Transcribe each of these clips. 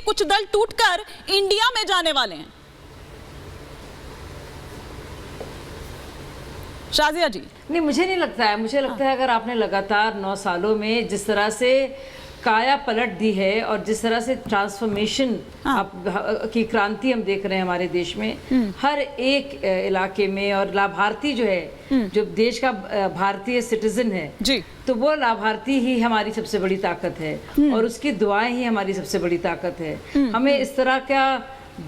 कुछ दल टूटकर इंडिया में जाने वाले हैं। शाजिया जी। नहीं, मुझे नहीं लगता है। मुझे लगता है अगर आपने लगातार 9 सालों में जिस तरह से काया पलट दी है और जिस तरह से ट्रांसफॉर्मेशन की क्रांति हम देख रहे हैं हमारे देश में हर एक इलाके में, और लाभार्थी जो है, जो देश का भारतीय सिटीजन है जी, तो वो लाभार्थी ही हमारी सबसे बड़ी ताकत है और उसकी दुआएं ही हमारी सबसे बड़ी ताकत है। हमें इस तरह का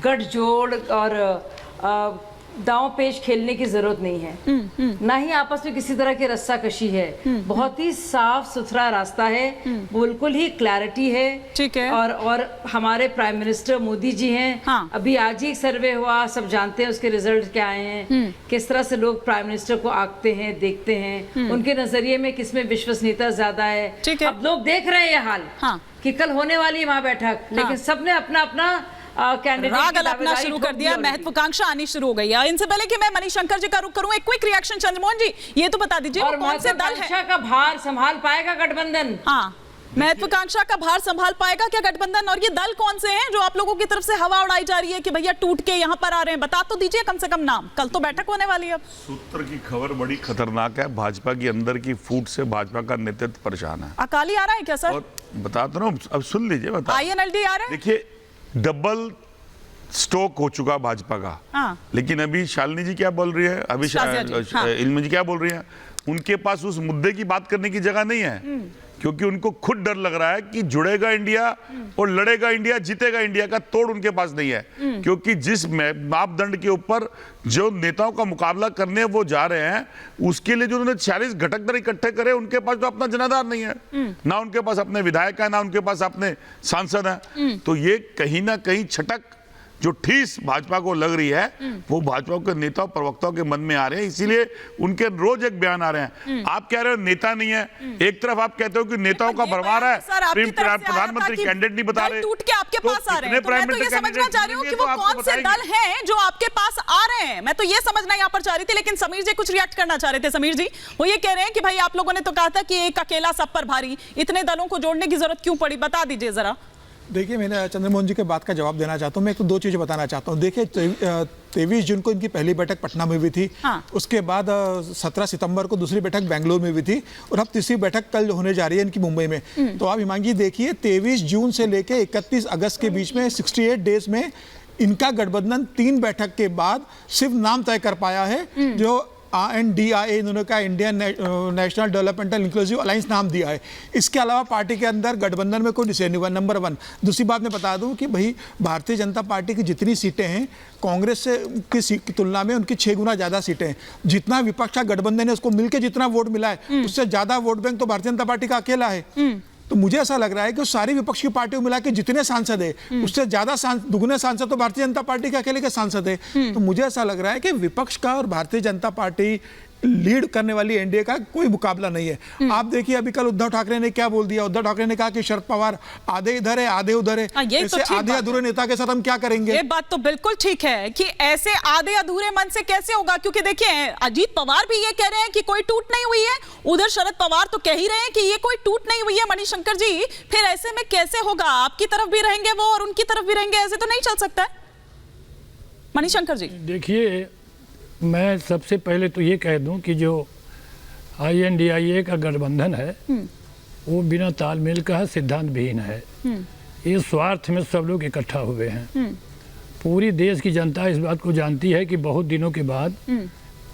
गठजोड़ और दांव पेच खेलने की जरूरत नहीं है, ना ही आपस में किसी तरह की रस्साकशी है। बहुत ही साफ सुथरा रास्ता है, बिल्कुल ही क्लैरिटी है। ठीक है। और हमारे प्राइम मिनिस्टर मोदी जी हैं। हाँ। अभी आज ही एक सर्वे हुआ, सब जानते हैं उसके रिजल्ट क्या आए हैं, किस तरह से लोग प्राइम मिनिस्टर को आंकते हैं, देखते हैं, उनके नजरिए में किसमें विश्वसनीयता ज्यादा है। ठीक है। अब लोग देख रहे हैं ये हाल कि कल होने वाली वहां बैठक, लेकिन सबने अपना अपना राग अपना शुरू कर दिया, महत्वाकांक्षा आनी शुरू हो गई है। इनसे पहले कि मैं मणिशंकर जी का रुख करूं, एक क्विक रिएक्शन चंद्रमोहन जी, ये तो बता दीजिए और कौन से दल है का भार संभाल पाएगा गठबंधन? हाँ, महत्वाकांक्षा का भार संभाल पाएगा क्या गठबंधन? और ये दल कौन से हैं जो आप लोगों की तरफ से हवा उड़ाई जा रही है कि भैया टूट के यहाँ पर आ रहे हैं? बता तो दीजिए कम से कम नाम, कल तो बैठक होने वाली है। अब सूत्र की खबर बड़ी खतरनाक है। भाजपा की अंदर की फूट से भाजपा का नेतृत्व परेशान है। अकाली आ रहा है क्या सर? और बताता ना, अब सुन लीजिए, बता। INLD आ रहा है। देखिए, डबल स्टॉक हो चुका भाजपा का। हाँ। लेकिन अभी शालिनी जी क्या बोल रही है, अभी इल्मी जी क्या बोल रही है, उनके पास उस मुद्दे की बात करने की जगह नहीं है, क्योंकि उनको खुद डर लग रहा है कि जुड़ेगा इंडिया और लड़ेगा इंडिया, जीतेगा इंडिया का तोड़ उनके पास नहीं है। क्योंकि जिस मापदंड के ऊपर जो नेताओं का मुकाबला करने वो जा रहे हैं, उसके लिए जो उन्होंने 46 घटक दल इकट्ठे करे, उनके पास तो अपना जनाधार नहीं है, ना उनके पास अपने विधायक है, ना उनके पास अपने सांसद है। तो ये कहीं ना कहीं छटक जो ठीस भाजपा को लग रही है, वो भाजपा के नेताओं प्रवक्ताओं के मन में आ रहे हैं, इसीलिए उनके रोज एक बयान आ रहे हैं। आप कह रहे हो नेता नहीं है, एक तरफ आप कहते हो कि नेताओं का भरमार है, प्रधानमंत्री कैंडिडेट नहीं बता रहे, टूट के आपके पास आ रहे हैं। तो मैं तो ये समझना चाह रही हूँ कि वो कौन से दल हैं जो आपके पास आ रहे हैं, मैं तो ये समझना यहाँ पर चाह रही थी। लेकिन समीर जी कुछ रिएक्ट करना चाह रहे थे। समीर जी, वो ये कह रहे हैं कि भाई आप लोगों ने तो कहा था कि एक अकेला सब पर भारी, इतने दलों को जोड़ने की जरूरत क्यों पड़ी, बता दीजिए जरा। देखिए, मैंने चंद्रमोहन जी के बात का जवाब देना चाहता हूँ। मैं एक तो 2 चीज़ें बताना चाहता हूँ। देखिए, 23 जून को इनकी पहली बैठक पटना में हुई थी। हाँ। उसके बाद 17 सितंबर को दूसरी बैठक बेंगलुरु में हुई थी, और अब तीसरी बैठक कल होने जा रही है इनकी मुंबई में। तो आप हिमांगी देखिए, 23 जून से लेके 31 अगस्त के बीच में 68 डेज में इनका गठबंधन 3 बैठक के बाद सिर्फ नाम तय कर पाया है, जो INDIA इन्होंने कहा, Indian national developmental inclusive alliance नाम दिया है। इसके अलावा पार्टी के अंदर गठबंधन में कोई डिसीजन नहीं हुआ, नंबर 1। दूसरी बात मैं बता दूं कि भाई भारतीय जनता पार्टी की जितनी सीटें हैं, कांग्रेस से की तुलना में उनकी 6 गुना ज़्यादा सीटें हैं। जितना विपक्ष का गठबंधन है उसको मिलकर जितना वोट मिला है, उससे ज़्यादा वोट बैंक तो भारतीय जनता पार्टी का अकेला है। तो मुझे ऐसा लग रहा है कि सारी विपक्ष की पार्टियों मिला के जितने सांसद है, उससे ज्यादा दुगने सांसद तो भारतीय जनता पार्टी के अकेले के सांसद है। तो मुझे ऐसा लग रहा है कि विपक्ष का और भारतीय जनता पार्टी लीड करने वाली एनडीए का कोई मुकाबला नहीं है। आप देखिए, अभी कल उद्धव ठाकरे ने क्या बोल दिया। उद्धव ठाकरे ने कहा कि शरद पवार आधे इधर है आधे उधर है। ऐसे आधे अधूरे नेता के साथ हम क्या करेंगे? ये बात तो बिल्कुल ठीक है कि ऐसे आधे अधूरे मन से कैसे होगा, क्योंकि देखिए अजीत पवार भी ये कह रहे हैं कि कोई टूट नहीं हुई है, उधर शरद पवार तो कह ही रहे हैं कि ये कोई टूट नहीं हुई है। मणिशंकर जी, फिर ऐसे में कैसे होगा? आपकी तरफ भी रहेंगे वो और उनकी तरफ भी रहेंगे, ऐसे तो नहीं चल सकता है। मणिशंकर जी, देखिए, मैं सबसे पहले तो ये कह दूं कि जो INDIA का गठबंधन है वो बिना तालमेल का सिद्धांत विहीन है। ये स्वार्थ में सब लोग इकट्ठा हुए हैं। पूरी देश की जनता इस बात को जानती है कि बहुत दिनों के बाद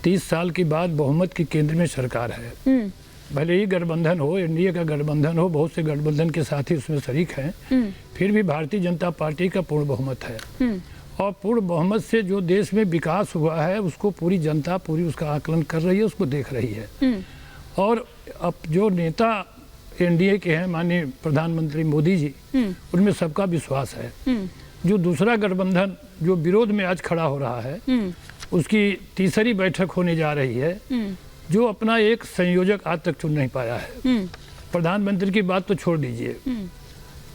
30 साल के बाद बहुमत की केंद्र में सरकार है। भले ही गठबंधन हो, इंडिया का गठबंधन हो, बहुत से गठबंधन के साथी उसमें शरीक हैं, फिर भी भारतीय जनता पार्टी का पूर्ण बहुमत है। और पूर्ण बहुमत से जो देश में विकास हुआ है उसको पूरी जनता पूरी उसका आकलन कर रही है, उसको देख रही है। और अब जो नेता एनडीए के हैं, माननीय प्रधानमंत्री मोदी जी, उनमें सबका विश्वास है। जो दूसरा गठबंधन जो विरोध में आज खड़ा हो रहा है, उसकी तीसरी बैठक होने जा रही है, जो अपना एक संयोजक आज तक चुन नहीं पाया है। प्रधानमंत्री की बात तो छोड़ दीजिए,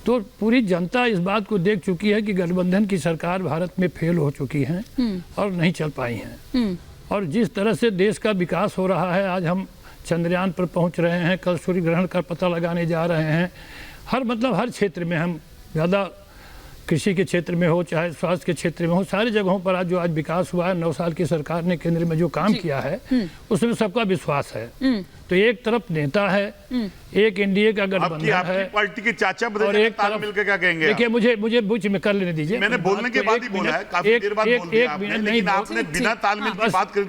तो पूरी जनता इस बात को देख चुकी है कि गठबंधन की सरकार भारत में फेल हो चुकी है और नहीं चल पाई हैं। और जिस तरह से देश का विकास हो रहा है, आज हम चंद्रयान पर पहुंच रहे हैं, कल सूर्य ग्रहण का पता लगाने जा रहे हैं, हर क्षेत्र में हम ज़्यादा कृषि के क्षेत्र में हो, चाहे स्वास्थ्य के क्षेत्र में हो, सारी जगहों पर आज जो आज विकास हुआ है, 9 साल की सरकार ने केंद्र में जो काम किया है उसमें सबका विश्वास है। तो एक तरफ नेता है, एक एनडीए का गठबंधन है, आपकी पार्टी के चाचा और बताइए एक ताल तरफ मिलकर क्या कहेंगे? देखिए, मुझे बीच में कर लेने दीजिए। मैंने बोलने के बाद ही बोला है, काफी देर बाद बोल दिया आपने, लेकिन आपने बिना तालमेल की बात कर